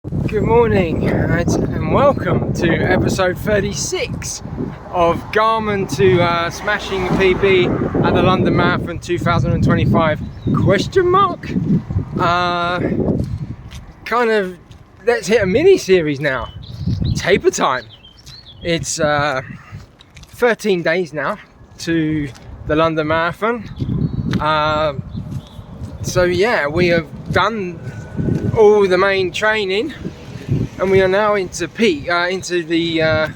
Good morning and welcome to episode 36 of Garmin to smashing PB at the London Marathon 2025 question mark. Kind of let's hit a mini series now. Taper time. It's 13 days now to the London Marathon. So yeah, we have done all the main training and we are now into the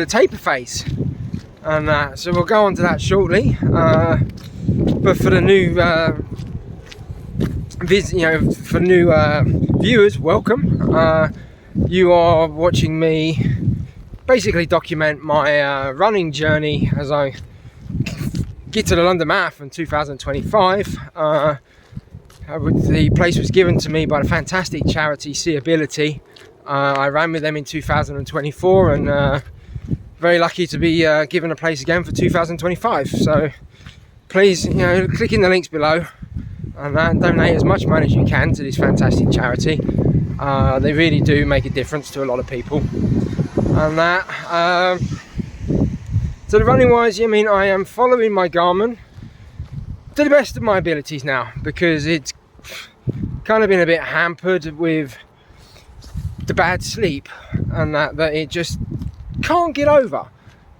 taper phase, and so we'll go on to that shortly. But for the new viewers, welcome. You are watching me basically document my running journey as I get to the London Marathon 2025. The place was given to me by the fantastic charity Seeability. I ran with them in 2024 and very lucky to be given a place again for 2025. So please, click in the links below and donate as much money as you can to this fantastic charity. They really do make a difference to a lot of people. And that, so the running wise, I am following my Garmin to the best of my abilities now, because it's kind of been a bit hampered with the bad sleep and that it just can't get over.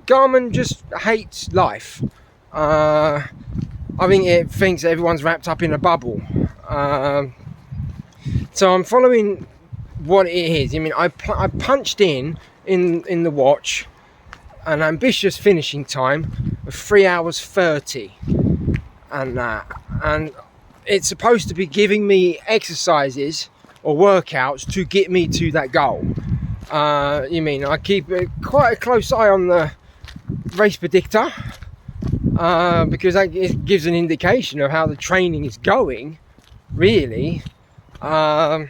Garmin just hates life. I think it thinks everyone's wrapped up in a bubble. So I'm following what it is. I punched in the watch an ambitious finishing time of 3 hours 30 and it's supposed to be giving me exercises or workouts to get me to that goal. I keep quite a close eye on the race predictor, because that gives an indication of how the training is going, really. So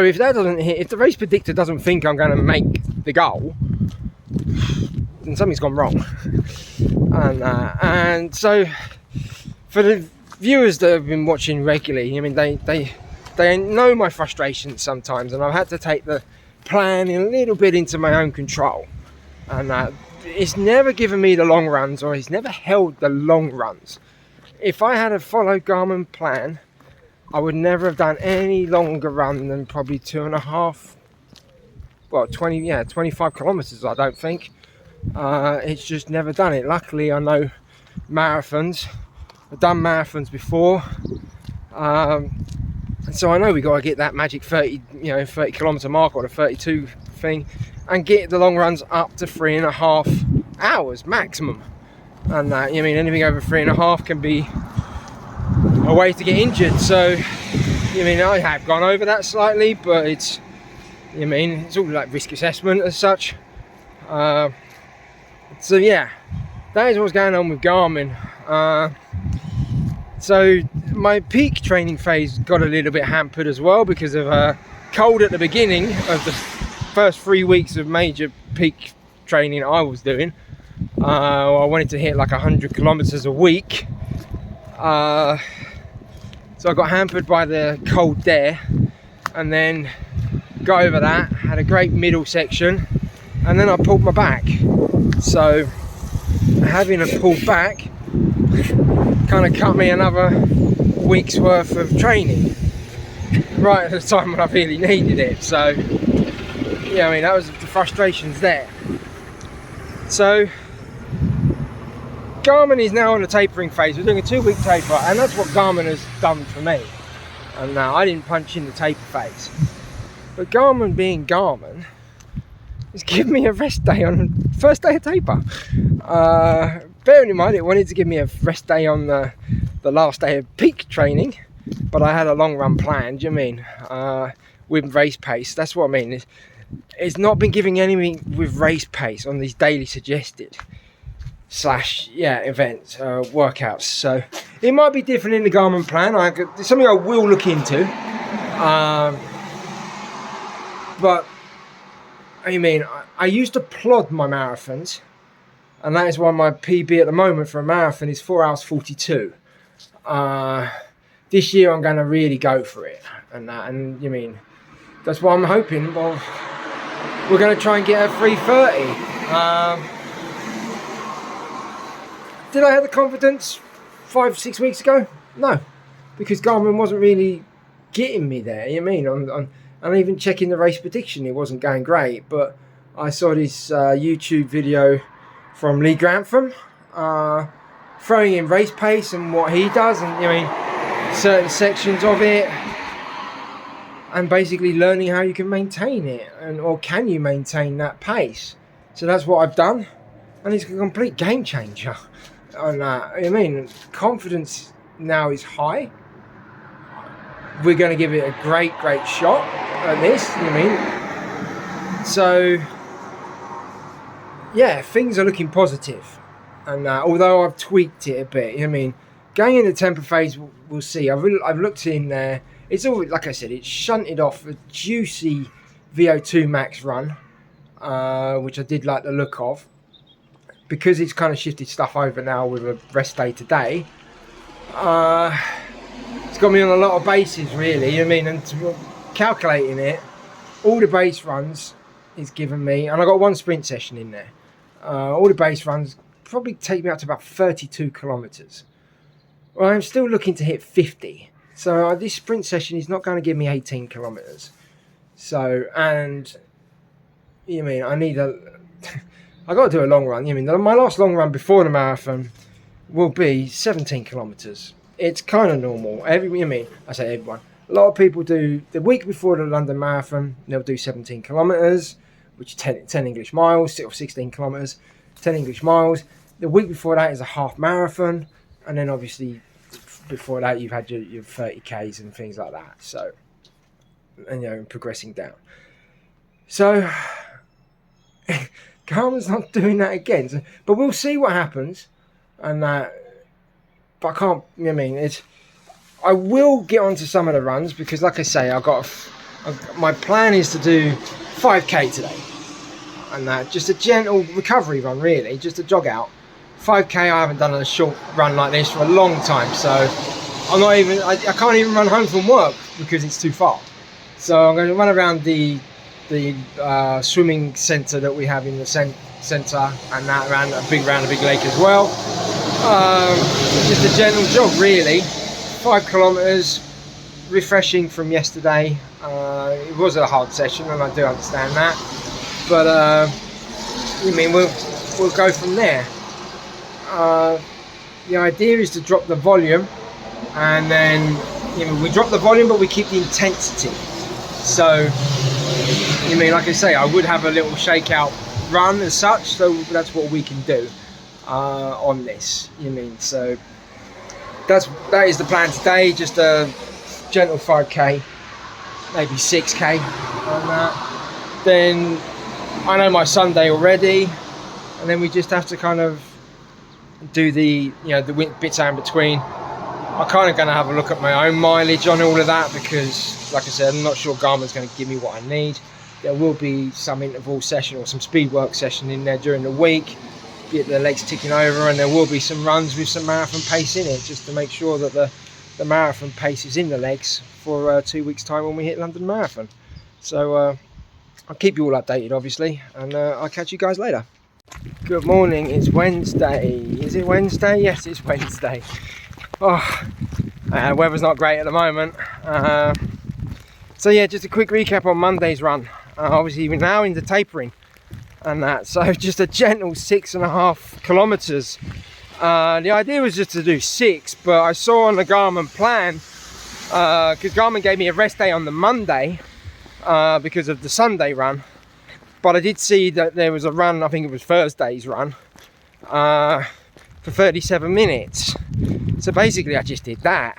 if that doesn't hit, if the race predictor doesn't think I'm going to make the goal, then something's gone wrong. And so for the viewers that have been watching regularly, they know my frustrations sometimes, and I've had to take the planning a little bit into my own control. And it's never given me the long runs, or it's never held the long runs. If I had a followed Garmin plan, I would never have done any longer run than probably 25 kilometers, I don't think. It's just never done it. Luckily, I know marathons. I've done marathons before. So I know we got to get that magic 30 kilometer mark, or the 32 thing, and get the long runs up to 3.5 hours maximum. And anything over 3.5 can be a way to get injured. So I have gone over that slightly, but it's all like risk assessment as such. So yeah, that is what's going on with Garmin. So my peak training phase got a little bit hampered as well because of cold at the beginning of the first 3 weeks of major peak training I was doing. I wanted to hit like 100 kilometers a week. So I got hampered by the cold there, and then got over that, had a great middle section, and then I pulled my back. So having a pulled back kind of cut me another week's worth of training right at the time when I really needed it. So that was the frustrations there. So Garmin is now on the tapering phase. We're doing a 2-week taper, and that's what Garmin has done for me. And now I didn't punch in the taper phase, but Garmin being Garmin has given me a rest day on the first day of taper. Bearing in mind it wanted to give me a rest day on the last day of peak training, but I had a long run planned, with race pace. That's what I mean. It's not been giving anything with race pace on these daily suggested events, workouts. So it might be different in the Garmin plan. It's something I will look into. But I used to plod my marathons, and that is why my PB at the moment for a marathon is 4 hours 42. This year I'm going to really go for it, and that's what I'm hoping. Well, we're going to try and get a 3:30. Did I have the confidence 5-6 weeks ago? No, because Garmin wasn't really getting me there. You know what I mean? And even checking the race prediction, it wasn't going great. But I saw this YouTube video from Lee Grantham, throwing in race pace and what he does, and certain sections of it, and basically learning how you can maintain it, or can you maintain that pace. So that's what I've done, and it's a complete game changer on that. Confidence now is high. We're going to give it a great shot at this. So yeah, things are looking positive. And although I've tweaked it a bit, going into temper phase, we'll see. I've looked in there. It's all, like I said, it's shunted off a juicy VO2 max run, which I did like the look of. Because it's kind of shifted stuff over now with a rest day today. It's got me on a lot of bases, really. And calculating it, all the base runs is given me, and I got one sprint session in there. All the base runs probably take me up to about 32 kilometers. Well, I'm still looking to hit 50. So this sprint session is not going to give me 18 kilometers. So, and I need I got to do a long run. My last long run before the marathon will be 17 kilometers. It's kind of normal. I say everyone. A lot of people do the week before the London Marathon. They'll do 17 kilometers, which is 10 English miles, or 16 kilometers, 10 English miles. The week before that is a half marathon, and then obviously before that you've had your 30Ks and things like that. So, and progressing down. So Garmin's not doing that again. So, but we'll see what happens. And but I can't. I will get onto some of the runs because, like I say, my plan is to do 5K today, and just a gentle recovery run, really, just a jog out. 5K, I haven't done a short run like this for a long time, so I can't even run home from work because it's too far. So I'm going to run around the swimming centre that we have in the centre, and that around a big lake as well. Just a gentle jog, really. 5 kilometres, refreshing from yesterday. It was a hard session, and I do understand that, but we'll go from there. The idea is to drop the volume, and then we drop the volume but we keep the intensity. So like I say, I would have a little shakeout run as such, so that's what we can do on this. So that is the plan today, just a gentle 5K, maybe 6K on that. Then I know my Sunday already, and then we just have to kind of do the bits out in between. I'm kind of going to have a look at my own mileage on all of that because, like I said, I'm not sure Garmin's going to give me what I need. There will be some interval session or some speed work session in there during the week, get the legs ticking over, and there will be some runs with some marathon pace in it, just to make sure that the marathon pace is in the legs for 2 weeks time when we hit London Marathon. So I'll keep you all updated, obviously, and I'll catch you guys later. Good morning, it's Wednesday. Is it Wednesday? Yes, it's Wednesday. Weather's not great at the moment. So yeah, just a quick recap on Monday's run. Obviously we're now into tapering and that, so just a gentle 6.5 kilometers. The idea was just to do 6, but I saw on the Garmin plan, because Garmin gave me a rest day on the Monday because of the Sunday run, but I did see that there was a run, I think it was Thursday's run, for 37 minutes. So basically I just did that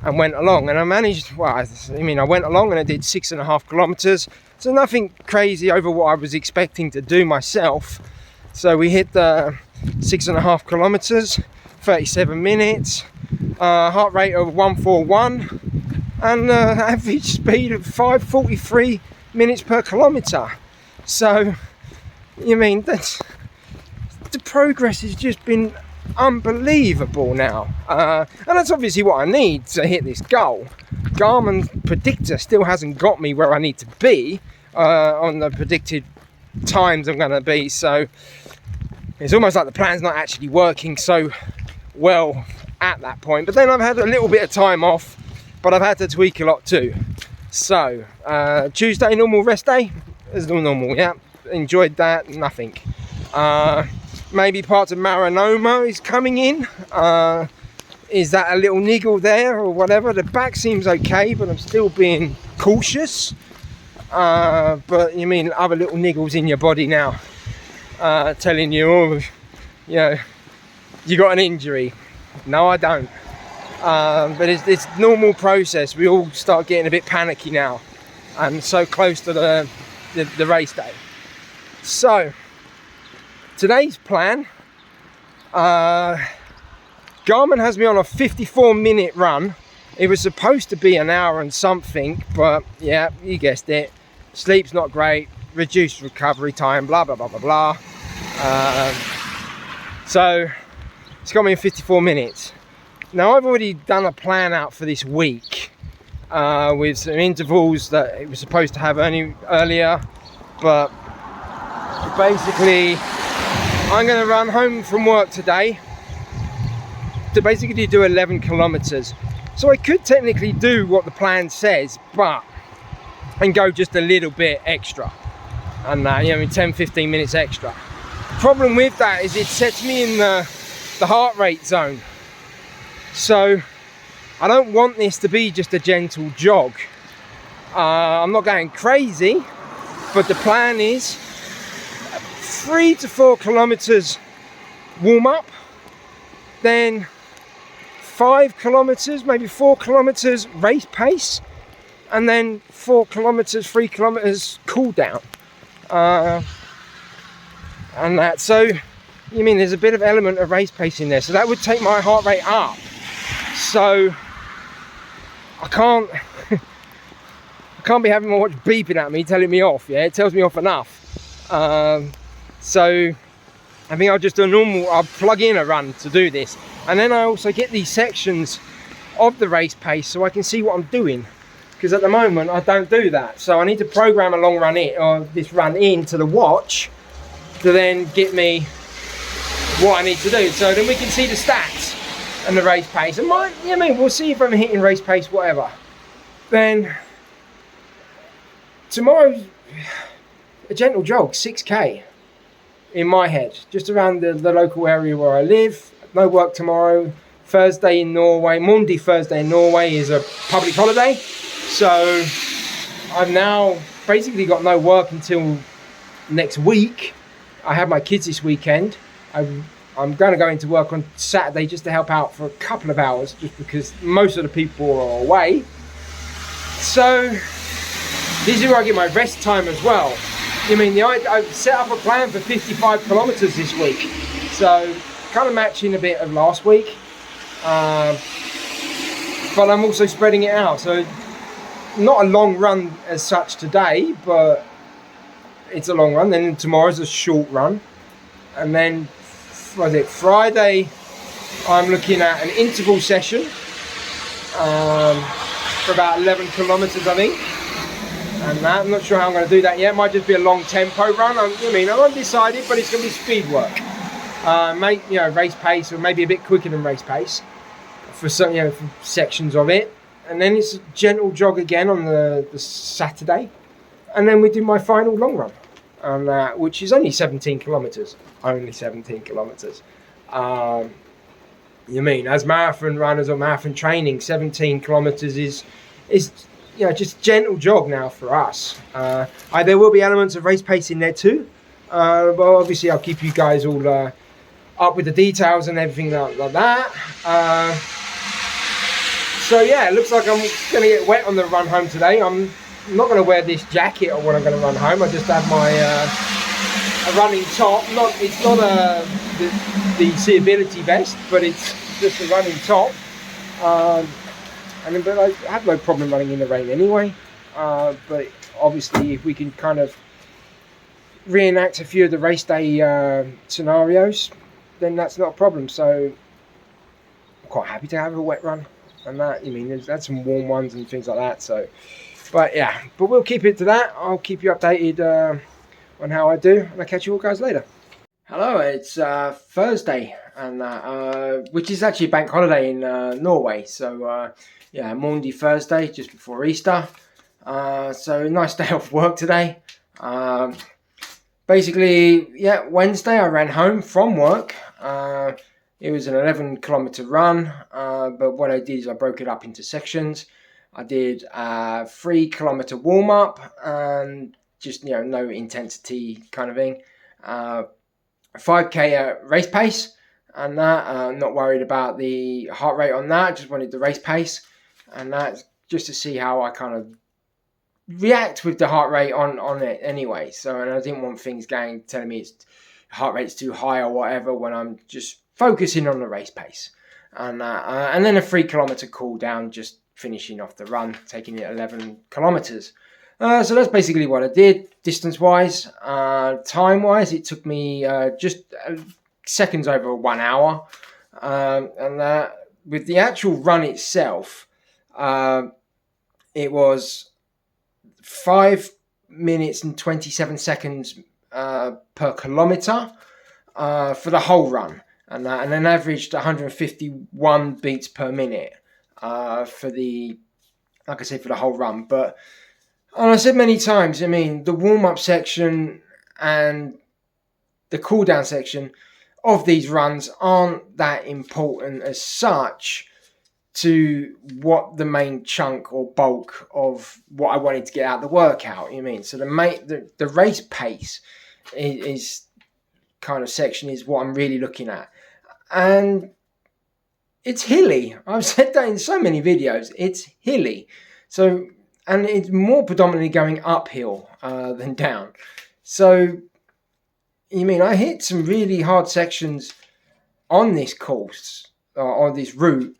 and went along, and I managed, I went along and I did 6.5 kilometers. So nothing crazy over what I was expecting to do myself. So we hit the 6.5 kilometers, 37 minutes, heart rate of 141, and average speed of 5:43 minutes per kilometer. So that's, the progress has just been unbelievable now. And that's obviously what I need to hit this goal. Garmin predictor still hasn't got me where I need to be on the predicted times I'm going to be, so it's almost like the plan's not actually working so well at that point. But then I've had a little bit of time off, but I've had to tweak a lot too. So Tuesday, normal rest day, as normal. Yeah, enjoyed that. Nothing. Maybe parts of Maranoma is coming in. Is that a little niggle there or whatever? The back seems okay, but I'm still being cautious. But you mean other little niggles in your body now, telling you, oh, you know, you got an injury. No, I don't. But it's normal process. We all start getting a bit panicky now, and so close to the race day. So today's plan, Garmin has me on a 54-minute run. It was supposed to be an hour and something, but yeah, you guessed it. Sleep's not great, reduced recovery time, blah, blah, blah, blah, blah. So it's got me in 54 minutes. Now I've already done a plan out for this week with some intervals that it was supposed to have earlier, but basically I'm going to run home from work today to basically do 11 kilometers. So I could technically do what the plan says, and go just a little bit extra, and you know, 10-15 minutes extra. Problem with that is it sets me in the heart rate zone. So I don't want this to be just a gentle jog. I'm not going crazy, but the plan is 3 to 4 kilometers warm up, then 5 kilometers, maybe 4 kilometers race pace, and then 4 kilometers, 3 kilometers cool down. And that, so you mean there's a bit of element of race pace in there, so that would take my heart rate up. So I can't be having my watch beeping at me, telling me off. Yeah, it tells me off enough. So I think I'll plug in a run to do this, and then I also get these sections of the race pace so I can see what I'm doing, because at the moment I don't do that. So I need to program a long run in, or this run into the watch, to then get me what I need to do, so then we can see the stats and the race pace. And we'll see if I'm hitting race pace, whatever. Then tomorrow's a gentle jog, 6k in my head, just around the local area where I live. No work tomorrow. Thursday in Norway, Monday, Thursday in Norway is a public holiday, so I've now basically got no work until next week. I have my kids this weekend. I'm going to go into work on Saturday just to help out for a couple of hours, just because most of the people are away. So this is where I get my rest time as well. I've set up a plan for 55 kilometers this week, so kind of matching a bit of last week, but I'm also spreading it out. So not a long run as such today, but it's a long run. Then tomorrow's a short run, and then Friday I'm looking at an interval session for about 11 kilometers, I think. And I'm not sure how I'm going to do that yet. It might just be a long tempo run. I'm undecided, but it's going to be speed work. Race pace, or maybe a bit quicker than race pace for some, for sections of it. And then it's a gentle jog again on the Saturday. And then we do my final long run, which is only 17 kilometers. Only 17 kilometers. As marathon runners or marathon training, 17 kilometers is just gentle jog now for us. There will be elements of race pace in there too. But obviously I'll keep you guys all up with the details and everything like that. So yeah, it looks like I'm going to get wet on the run home today. I'm not going to wear this jacket when I'm going to run home. I just have my a running top. It's not the seeability vest, but it's just a running top. But I have no problem running in the rain anyway. But obviously, if we can kind of reenact a few of the race day scenarios, then that's not a problem. So I'm quite happy to have a wet run and that. You mean, there's had some warm ones and things like that. So, but yeah, but we'll keep it to that. I'll keep you updated on how I do, and I'll catch you all guys later. Hello, it's Thursday, and which is actually a bank holiday in Norway. So yeah, Maundy Thursday, just before Easter. So nice day off work today. Basically, yeah, Wednesday I ran home from work. It was an 11-kilometer run, but what I did is I broke it up into sections. I did a 3-kilometer warm up and just, you know, no intensity kind of thing. 5k race pace, and that not worried about the heart rate on that. Just wanted the race pace, and that just to see how I kind of react with the heart rate on it anyway. So, and I didn't want things telling me it's heart rate's too high or whatever when I'm just focusing on the race pace. And then a 3-kilometer cool down, just finishing off the run, taking it 11 kilometers. So that's basically what I did. Distance wise, time wise, it took me just seconds over 1 hour. And with the actual run itself, it was 5 minutes and 27 seconds per kilometer for the whole run, and then averaged 151 beats per minute for the, like I said, for the whole run. But and I said many times, I mean, the warm-up section and the cool-down section of these runs aren't that important as such to what the main chunk or bulk of what I wanted to get out of the workout, you mean? So the race pace is kind of section is what I'm really looking at. And it's hilly. I've said that in so many videos. It's hilly. So, and it's more predominantly going uphill than down. So, you mean, I hit some really hard sections on this course, on this route.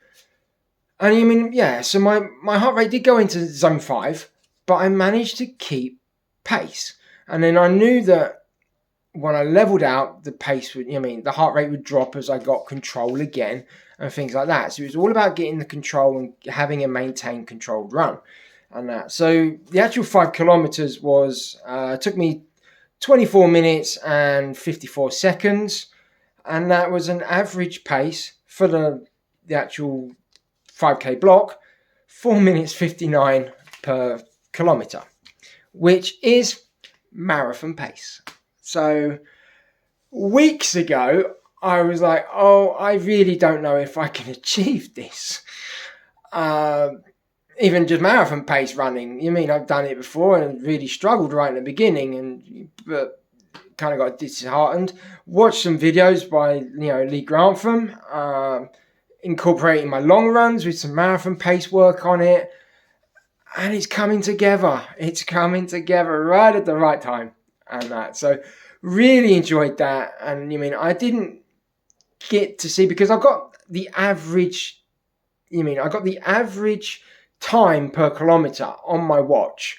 And you mean, yeah, so my heart rate did go into zone 5, but I managed to keep pace. And then I knew that when I leveled out, the pace would, the heart rate would drop as I got control again and things like that. So it was all about getting the control and having a maintained controlled run. And that. So the actual 5 kilometers took me 24 minutes and 54 seconds. And that was an average pace for the actual 5k block, 4 minutes 59 per kilometer, which is marathon pace. So weeks ago, I was like, oh, I really don't know if I can achieve this. Even just marathon pace running. I've done it before and really struggled right in the beginning, but kind of got disheartened. Watched some videos by Lee Grantham, incorporating my long runs with some marathon pace work on it, and it's coming together. It's coming together right at the right time, and that. So really enjoyed that. And I didn't get to see, because I got the average. I got the average time per kilometer on my watch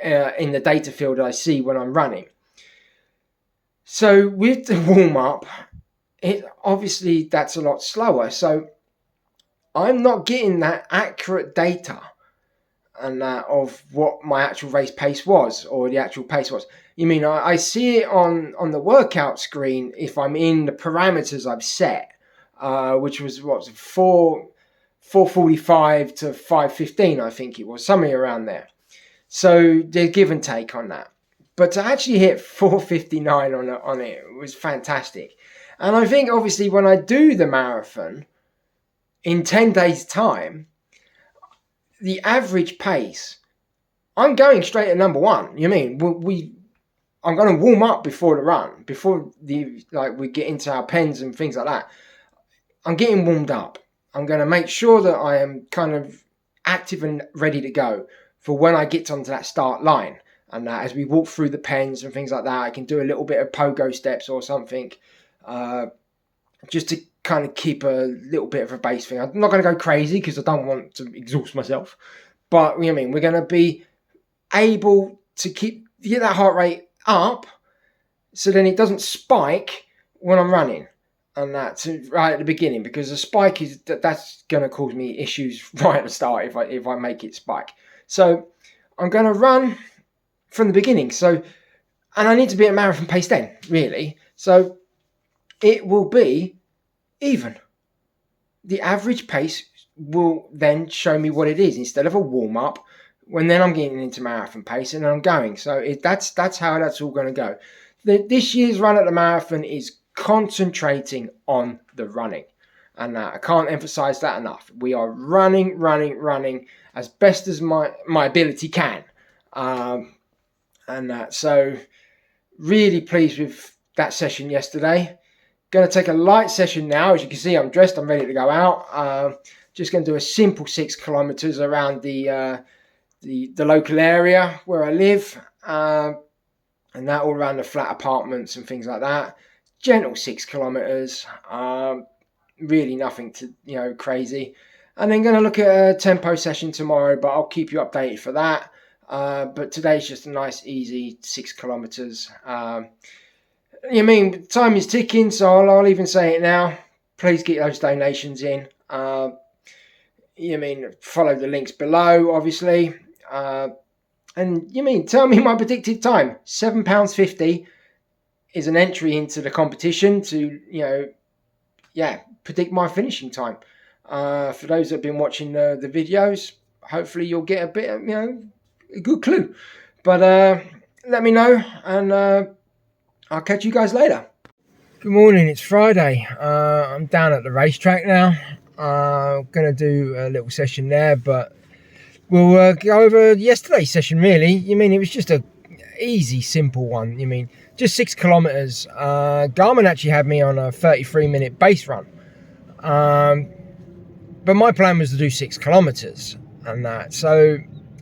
in the data field I see when I'm running. So with the warm up, obviously that's a lot slower. So I'm not getting that accurate data and of what my actual race pace was, or the actual pace was. I see it on the workout screen if I'm in the parameters I've set, which was 4:45 to 5:15, I think it was, somewhere around there. So there's give and take on that. But to actually hit 4:59 on it was fantastic. And I think obviously when I do the marathon in 10 days' time, the average pace, I'm going straight at number 1. I'm going to warm up before the run, before we get into our pens and things like that. I'm getting warmed up. I'm going to make sure that I am kind of active and ready to go for when I get onto that start line. And that as we walk through the pens and things like that, I can do a little bit of pogo steps or something, just to kind of keep a little bit of a base thing. I'm not going to go crazy because I don't want to exhaust myself. But we're going to be able to get that heart rate up, so then it doesn't spike when I'm running. and that's right at the beginning, because the spike that's going to cause me issues right at the start if I make it spike. So I'm going to run from the beginning. So, and I need to be at marathon pace then, really. So it will be even. The average pace will then show me what it is instead of a warm up. When then I'm getting into marathon pace and I'm going. So that's how that's all going to go. This year's run at the marathon is concentrating on the running, and I can't emphasize that enough. We are running as best as my ability can, so really pleased with that session yesterday. Going to take a light session now. As you can see, I'm dressed, I'm ready to go out. Just going to do a simple 6 kilometers around the local area where I live, and that all around the flat apartments and things like that. Gentle 6 kilometers, really nothing to crazy. And then going to look at a tempo session tomorrow, but I'll keep you updated for that. But today's just a nice easy 6 kilometers. Time is ticking, so I'll even say it now. Please get those donations in. Follow the links below, obviously. And tell me my predicted time. £7.50 is an entry into the competition to, predict my finishing time. For those that have been watching the videos, hopefully you'll get a bit of, a good clue. But let me know, and I'll catch you guys later. Good morning, it's Friday. I'm down at the racetrack now. I'm going to do a little session there, but we'll go over yesterday's session, really. It was just a easy, simple one. Just 6 kilometers. Garmin actually had me on a 33-minute base run. But my plan was to do 6 kilometers and that. So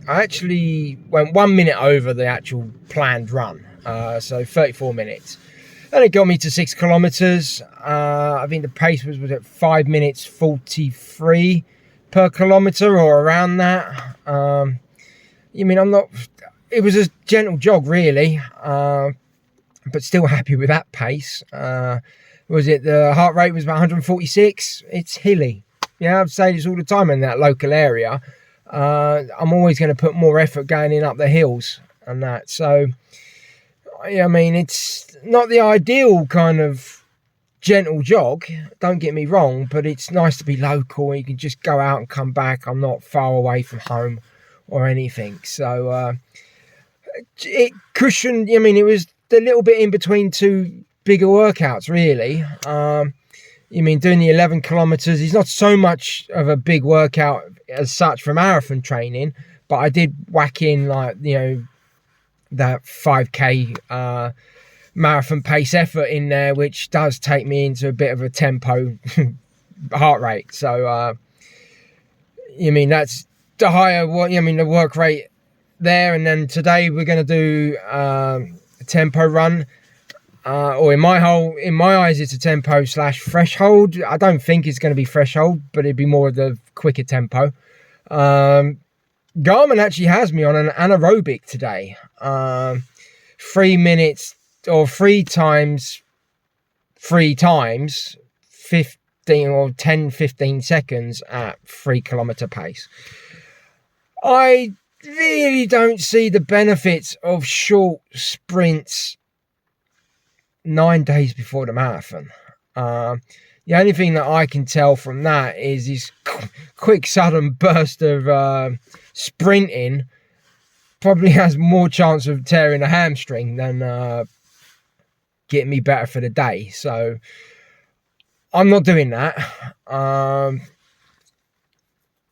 I actually went 1 minute over the actual planned run. So 34 minutes. And it got me to 6 kilometers. I think the pace was at 5 minutes 43 per kilometer or around that. It was a gentle jog, really, but still happy with that pace. The heart rate was about 146. It's hilly. I've said this all the time in that local area. I'm always going to put more effort going in up the hills and that. So, it's not the ideal kind of gentle jog, don't get me wrong, but it's nice to be local. You can just go out and come back. I'm not far away from home or anything. So it cushioned, it was a little bit in between two bigger workouts, really. Doing the 11 kilometers is not so much of a big workout as such for marathon training, but I did whack in that 5k marathon pace effort in there, which does take me into a bit of a tempo heart rate. So that's the higher the work rate there. And then today we're going to do a tempo run, or in my eyes it's a tempo / threshold. I don't think it's going to be threshold, but it'd be more of the quicker tempo. Garmin actually has me on an anaerobic today. 3 minutes or 3 times 15 or 10-15 seconds at 3 kilometer pace. I really don't see the benefits of short sprints 9 days before the marathon. The only thing that I can tell from that is this quick sudden burst of sprinting probably has more chance of tearing a hamstring than getting me better for the day. So I'm not doing that. I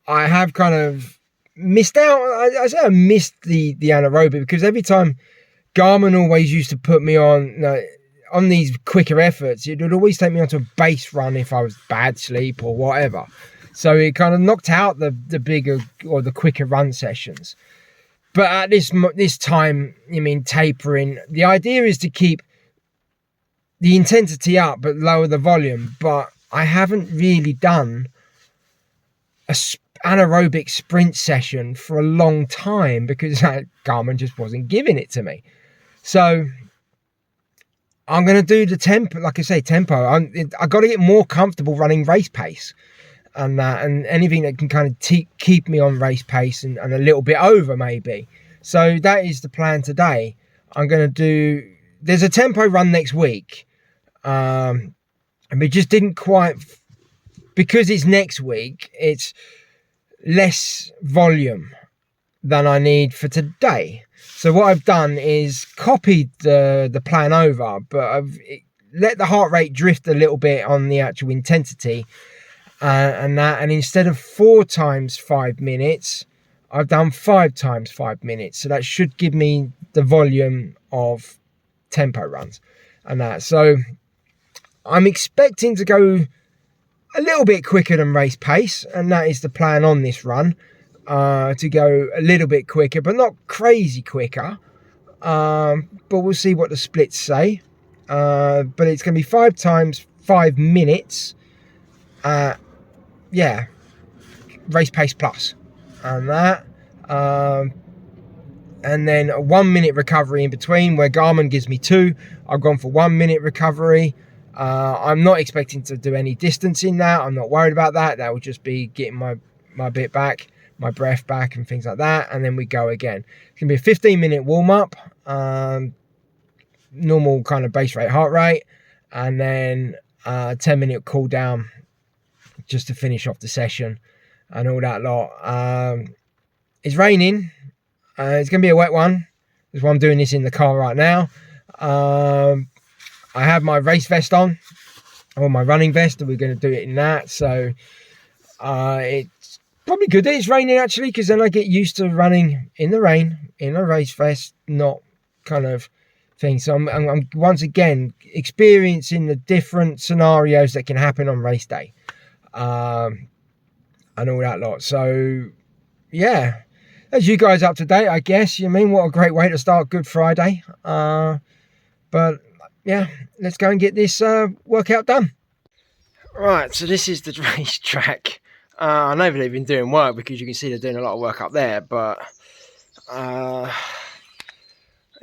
have kind of missed out. I say I missed the anaerobic, because every time Garmin always used to put me on these quicker efforts, it would always take me onto a base run if I was bad sleep or whatever. So it kind of knocked out the bigger or the quicker run sessions. But at this time, tapering, the idea is to keep the intensity up but lower the volume. But I haven't really done a anaerobic sprint session for a long time because Garmin just wasn't giving it to me. So I'm going to do the tempo, like I say, tempo. I got to get more comfortable running race pace and that, and anything that can kind of keep me on race pace and a little bit over maybe. So that is the plan today. I'm going to do, there's a tempo run next week. And we just didn't quite, because it's next week, it's less volume than I need for today. So what I've done is copied the plan over, but I've let the heart rate drift a little bit on the actual intensity, and instead of 4 times 5 minutes, I've done 5 times 5 minutes. So that should give me the volume of tempo runs and that. So I'm expecting to go a little bit quicker than race pace, and that is the plan on this run. To go a little bit quicker, but not crazy quicker. But we'll see what the splits say. But it's going to be 5 times 5 minutes. Yeah, race pace plus, and that. And then a 1 minute recovery in between, where Garmin gives me 2. I've gone for 1 minute recovery. I'm not expecting to do any distance in that. I'm not worried about that. That will just be getting my bit back, my breath back and things like that, and then we go again. It's gonna be a 15-minute warm-up, normal kind of base rate heart rate, and then 10-minute cool down just to finish off the session and all that lot. It's raining. It's gonna be a wet one. That's why I'm doing this in the car right now. I have my race vest on, or my running vest, and we're going to do it in that. So it's probably good that it's raining, actually, because then I get used to running in the rain in a race vest, not kind of thing. So I'm once again experiencing the different scenarios that can happen on race day, and all that lot. So yeah, as you guys up to date, I guess. You mean, what a great way to start Good Friday. But yeah, let's go and get this workout done. Right, so this is the racetrack. I know they've been doing work, because you can see they're doing a lot of work up there, but I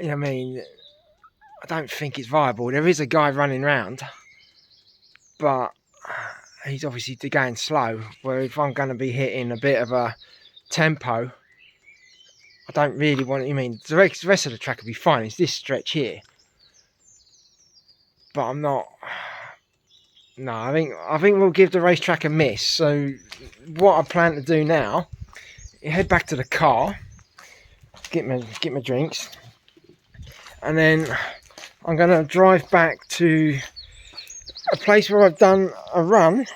mean, I don't think it's viable. There is a guy running around, but he's obviously going slow, where if I'm going to be hitting a bit of a tempo, I don't really want, I mean, the rest of the track will be fine. It's this stretch here. But I'm not. No, I think we'll give the racetrack a miss. So what I plan to do now is head back to the car, get my drinks, and then I'm gonna drive back to a place where I've done a run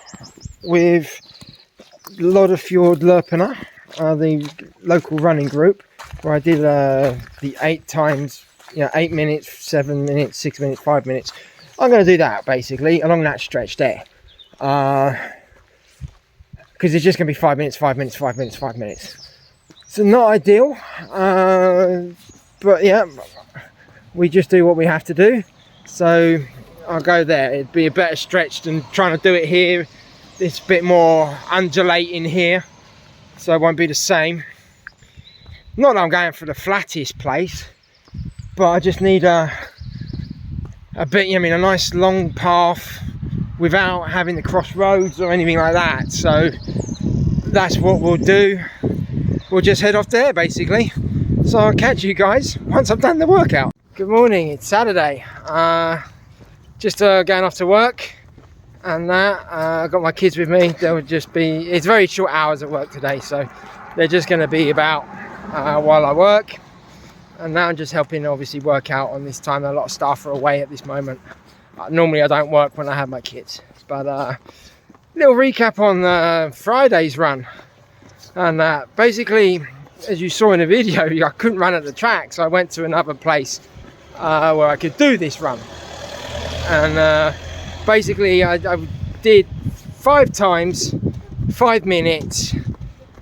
with Loddefjord Løperne, the local running group, where I did the 8 times, 8 minutes, 7 minutes, 6 minutes, 5 minutes. I'm going to do that basically along that stretch there, because it's just going to be 5 minutes, 5 minutes, 5 minutes, 5 minutes. So not ideal, but yeah, we just do what we have to do. So I'll go there. It'd be a better stretch than trying to do it here. It's a bit more undulating here, so it won't be the same. Not that I'm going for the flattest place, but I just need a bit, a nice long path without having to cross roads or anything like that. So that's what we'll do. We'll just head off there basically. So I'll catch you guys once I've done the workout. Good morning, it's Saturday. Just going off to work and that. I've got my kids with me. They'll just be, it's very short hours at work today, so they're just going to be about while I work. And now I'm just helping obviously work out on this time. A lot of staff are away at this moment. Normally I don't work when I have my kids. But little recap on Friday's run. And basically, as you saw in the video, I couldn't run at the track. So I went to another place where I could do this run. And basically I did 5 times, 5 minutes,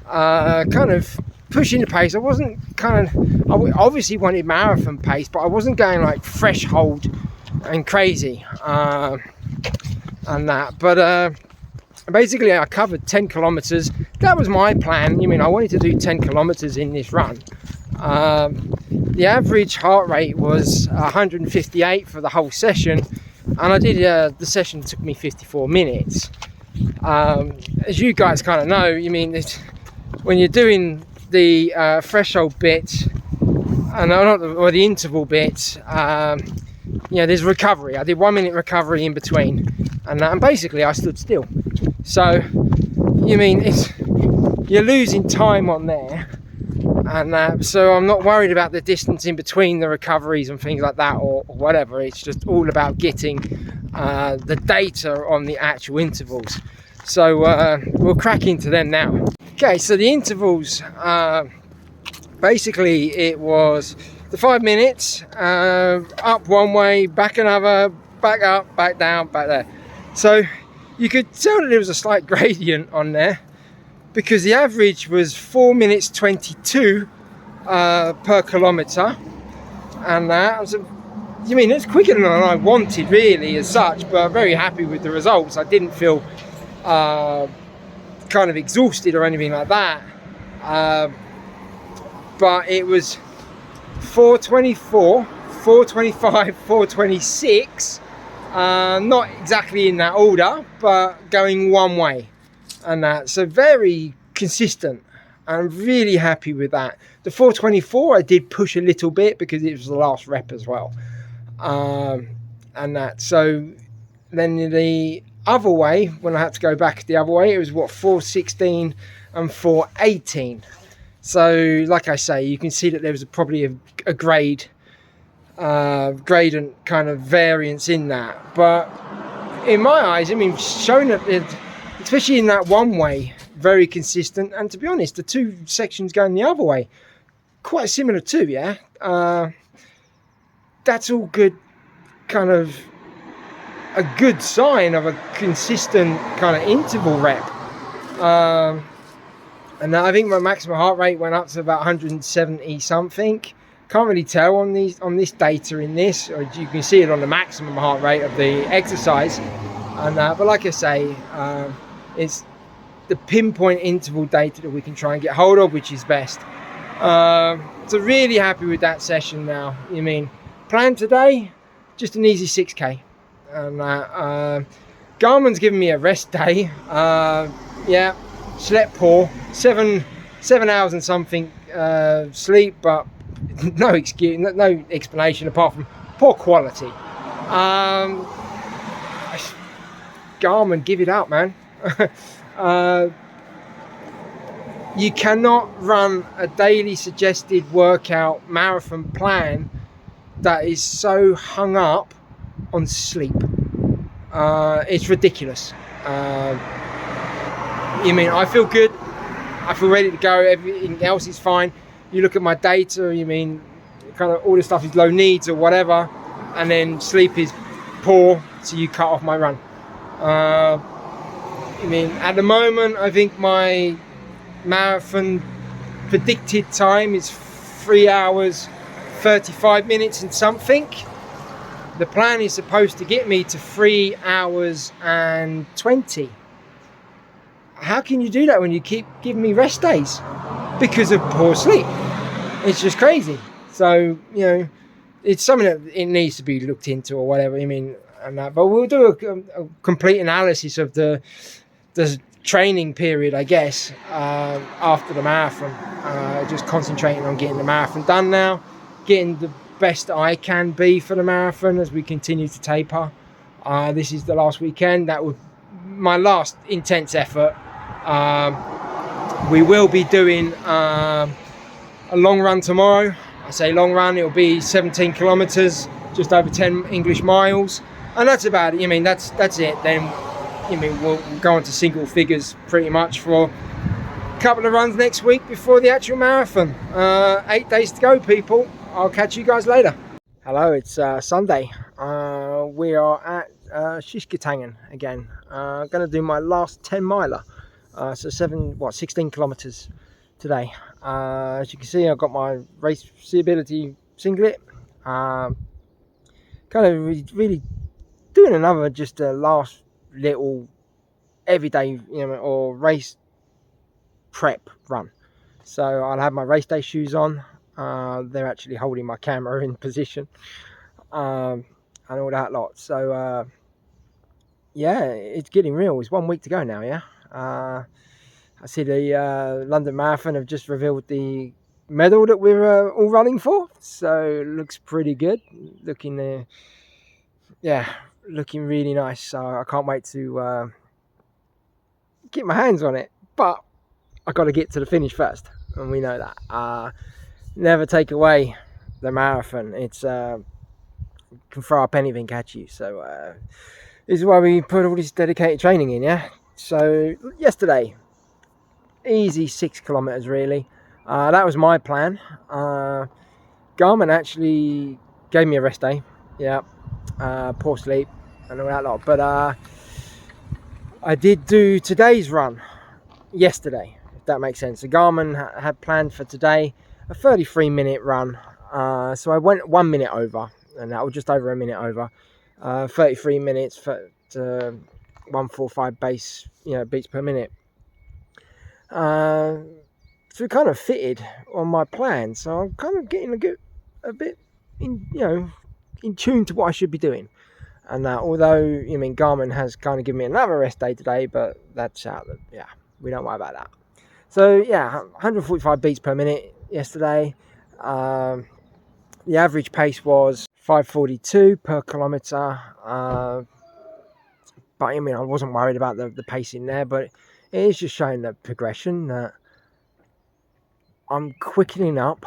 kind of pushing the pace. I wasn't I obviously wanted marathon pace, but I wasn't going like threshold and crazy and that. But basically I covered 10 kilometers. That was my plan. I wanted to do 10 kilometers in this run. the average heart rate was 158 for the whole session, and I did the session took me 54 minutes. As you guys kind of know, when you're doing the threshold bit and or the interval bit, there's recovery. I did 1 minute recovery in between, and basically I stood still. So you're losing time on there, and so I'm not worried about the distance in between the recoveries and things like that, or whatever. It's just all about getting the data on the actual intervals. So we'll crack into them now. Okay, so the intervals, basically it was the 5 minutes, up one way, back another, back up, back down, back there. So you could tell that there was a slight gradient on there, because the average was 4 minutes 22 per kilometre, and it's quicker than I wanted really as such, but I'm very happy with the results. I didn't feel kind of exhausted or anything like that, but it was 4:24, 4:25, 4:26, not exactly in that order, but going one way, and so very consistent. I'm really happy with that. The 4:24 I did push a little bit because it was the last rep as well, so then the other way, when I had to go back the other way, it was 4:16 and 4:18. So like I say, you can see that there was probably a gradient kind of variance in that, but in my eyes, showing that especially in that one way, very consistent. And to be honest, the two sections going the other way, quite similar too. That's all good, kind of a good sign of a consistent kind of interval rep. And I think my maximum heart rate went up to about 170 something. Can't really tell on this data in this, or you can see it on the maximum heart rate of the exercise. And but like I say, it's the pinpoint interval data that we can try and get hold of, which is best. So really happy with that session now. Plan today, just an easy 6k. And Garmin's given me a rest day. Slept poor, seven hours and something sleep, but no excuse, no explanation apart from poor quality. Garmin, give it up, man. You cannot run a daily suggested workout marathon plan that is so hung up on sleep. It's ridiculous. I feel good, I feel ready to go, everything else is fine. You look at my data, kind of all the stuff is low needs or whatever, and then sleep is poor, so you cut off my run. At the moment, I think my marathon predicted time is 3 hours 35 minutes and something. The plan is supposed to get me to 3 hours and 20. How can you do that when you keep giving me rest days because of poor sleep? It's just crazy. So it's something that it needs to be looked into or whatever. But we'll do a complete analysis of the training period, I guess, after the marathon. Just concentrating on getting the marathon done now, getting the best I can be for the marathon as we continue to taper. This is the last weekend. That would my last intense effort. We will be doing a long run tomorrow. I say long run, it'll be 17 kilometers, just over 10 English miles, and that's about it. That's it. Then we'll go on to single figures pretty much for a couple of runs next week before the actual marathon. 8 days to go, people. I'll catch you guys later. Hello, it's Sunday. We are at Skisketangen again. I'm going to do my last 10 miler. So 16 kilometers today. As you can see, I've got my race seeability singlet. Kind of really doing another just a last little everyday or race prep run. So I'll have my race day shoes on. They're actually holding my camera in position, and all that lot. So yeah, it's getting real. It's 1 week to go now. Yeah. I see the London Marathon have just revealed the medal that we're all running for. So it looks pretty good. Looking looking really nice. So I can't wait to get my hands on it. But I got to get to the finish first, and we know that. Never take away the marathon. It's can throw up anything at you. So this is why we put all this dedicated training in. Yeah. So yesterday, easy 6 kilometers really. That was my plan. Garmin actually gave me a rest day. Yeah. Poor sleep and all that lot. But I did do today's run yesterday, if that makes sense. The Garmin had planned for today a 33-minute run. So I went 1 minute over, and that was just over a minute over. 33 minutes for 145 beats per minute. So it kind of fitted on my plan. So I'm kind of getting a bit in tune to what I should be doing. And although Garmin has kind of given me another rest day today, but that's out. Yeah, we don't worry about that. So yeah, 145 beats per minute yesterday. The average pace was 5:42 per kilometer. But I wasn't worried about the pacing there, but it is just showing the progression that I'm quickening up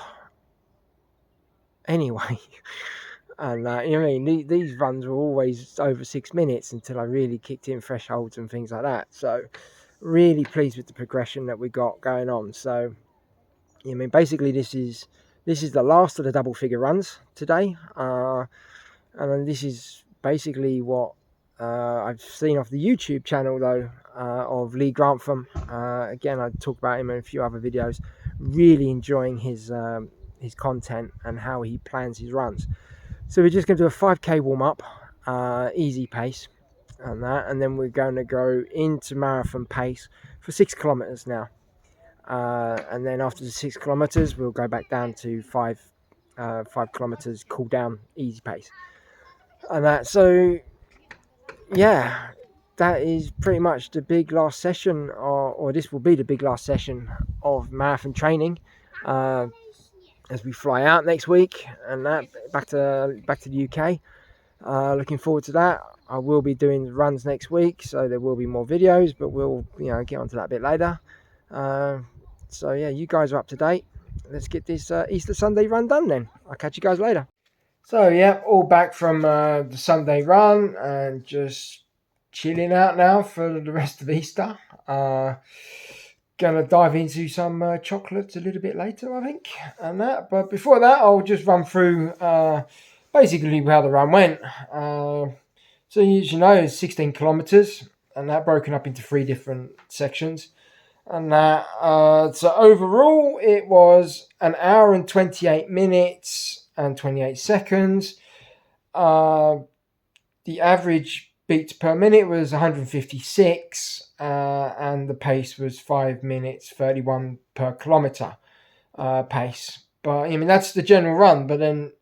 anyway. And these runs were always over 6 minutes until I really kicked in thresholds and things like that. So really pleased with the progression that we got going on. So basically this is the last of the double figure runs today, and then this is basically what I've seen off the YouTube channel though, of Lee Grantham. Again, I talk about him in a few other videos. Really enjoying his content and how he plans his runs. So we're just going to do a 5k warm up, easy pace, and then we're going to go into marathon pace for 6 kilometers now. And then after the 6 kilometers, we'll go back down to 5 kilometers, cool down, easy pace, and that. So yeah, that is pretty much the big last session, or this will be the big last session of marathon training. As we fly out next week and that back to the UK. Looking forward to that. I will be doing runs next week, so there will be more videos, but we'll get onto that a bit later. So yeah, you guys are up to date. Let's get this Easter Sunday run done then. I'll catch you guys later. So yeah, all back from the Sunday run and just chilling out now for the rest of Easter. Gonna dive into some chocolates a little bit later, I think, and that. But before that, I'll just run through basically how the run went. So as you know, it's 16 kilometers, and that broken up into 3 different sections. And that so overall, it was 1 hour and 28 minutes and 28 seconds. The average beats per minute was 156, and the pace was 5 minutes 31 per kilometer pace. But that's the general run. But then,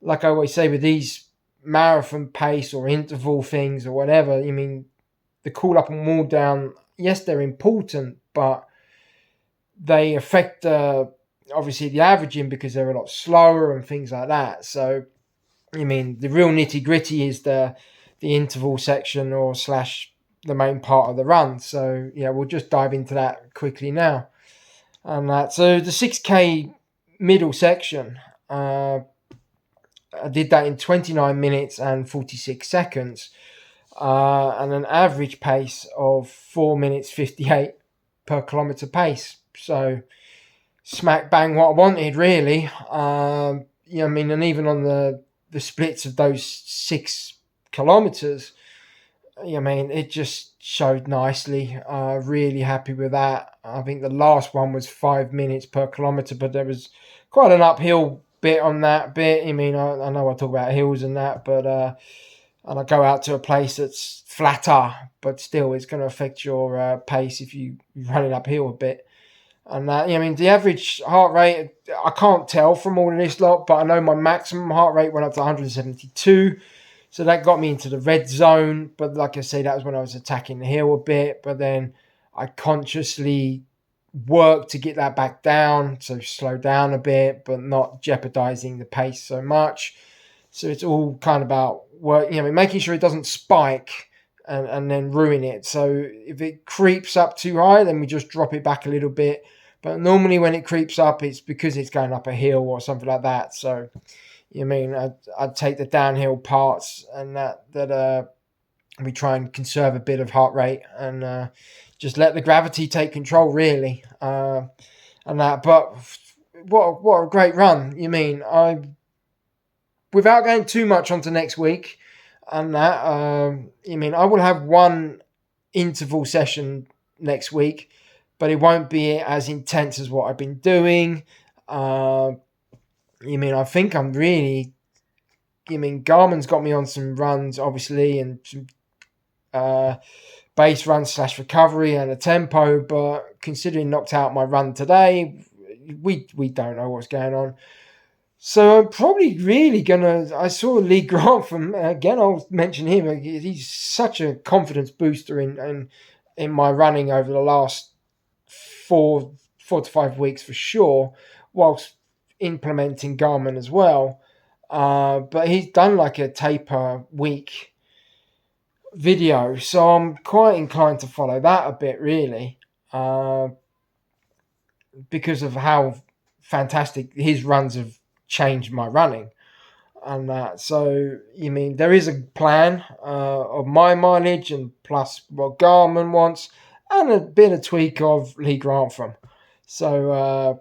like I always say with these marathon pace or interval things or whatever, the cool up and cool down, yes, they're important, but they affect obviously the averaging because they're a lot slower and things like that. So the real nitty gritty is the interval section or / the main part of the run. So yeah, we'll just dive into that quickly now. And so the 6k middle section, I did that in 29 minutes and 46 seconds, and an average pace of 4 minutes 58 per kilometer pace. So smack bang what I wanted really. And even on the splits of those 6 kilometers, it just showed nicely. Really happy with that. I think the last one was 5 minutes per kilometer, but there was quite an uphill bit on that bit. I know I talk about hills and that, but and I go out to a place that's flatter, but still it's going to affect your pace if you're running uphill a bit. And I mean, the average heart rate, I can't tell from all of this lot, but I know my maximum heart rate went up to 172. So that got me into the red zone. But like I say, that was when I was attacking the hill a bit. But then I consciously worked to get that back down. So slow down a bit, but not jeopardizing the pace so much. So it's all kind of about work, making sure it doesn't spike and then ruin it. So if it creeps up too high, then we just drop it back a little bit. But normally when it creeps up, it's because it's going up a hill or something like that. So, I'd take the downhill parts and that we try and conserve a bit of heart rate and just let the gravity take control, really. And that, but what a great run. Without going too much onto next week, and that, I will have one interval session next week, but it won't be as intense as what I've been doing. I think I'm really, Garmin's got me on some runs, obviously, and some base run / recovery and a tempo, but considering knocked out my run today, we don't know what's going on. So I'm probably really I saw Lee Grantham, again, I'll mention him. He's such a confidence booster in my running over the last 4 to 5 weeks for sure, whilst implementing Garmin as well. But he's done like a taper week video, so I'm quite inclined to follow that a bit, really, because of how fantastic his runs have changed my running. And so there is a plan of my mileage and plus what Garmin wants and a bit of tweak of Lee Grantham. So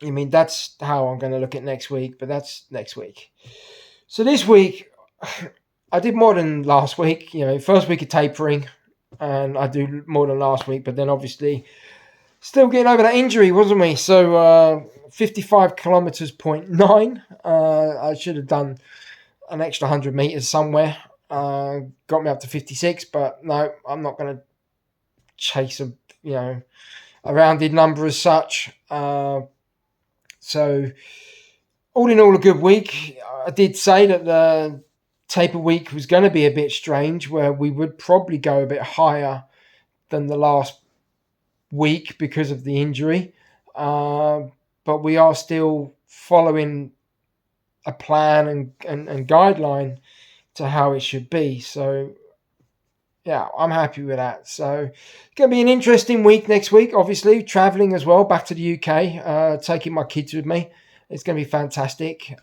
that's how I'm going to look at next week, but that's next week. So this week I did more than last week. First week of tapering, and I do more than last week, but then obviously still getting over that injury, wasn't we? So 55 kilometers 0.9. I should have done an extra 100 meters somewhere. Got me up to 56, but no, I'm not going to chase a rounded number as such. So all in all, a good week. I did say that the taper week was going to be a bit strange, where we would probably go a bit higher than the last week because of the injury. But we are still following a plan and guideline to how it should be. So, yeah, I'm happy with that. So, it's going to be an interesting week next week, obviously. Travelling as well, back to the UK, taking my kids with me. It's going to be fantastic.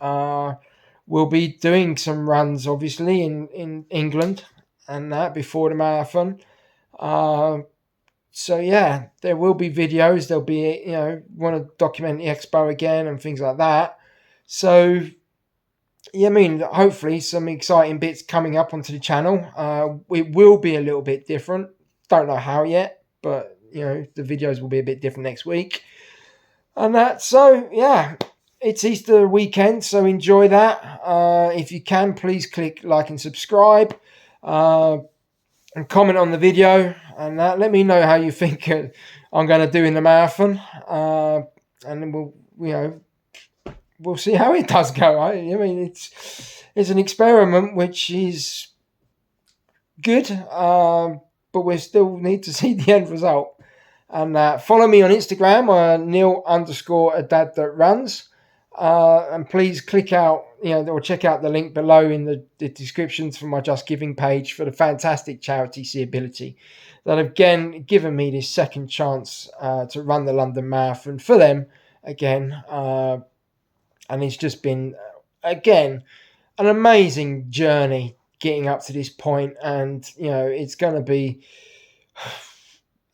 We'll be doing some runs, obviously, in England and that before the marathon. So, yeah, there will be videos. There'll be, want to document the expo again and things like that. So, hopefully some exciting bits coming up onto the channel. It will be a little bit different. Don't know how yet, but, the videos will be a bit different next week. And that, so, yeah, it's Easter weekend, so enjoy that. If you can, please click like and subscribe. And comment on the video, and let me know how you think I'm going to do in the marathon, and then we'll see how it does go. It's an experiment which is good, but we still need to see the end result. And follow me on Instagram, Neil_a_dad_that_runs, and please click out, or check out the link below in the descriptions for my Just Giving page for the fantastic charity Seeability that have again given me this second chance to run the London Marathon for them again. And it's just been, again, an amazing journey getting up to this point. And, it's going to be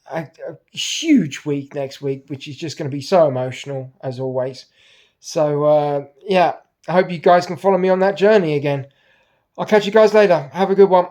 a huge week next week, which is just going to be so emotional, as always. So, I hope you guys can follow me on that journey again. I'll catch you guys later. Have a good one.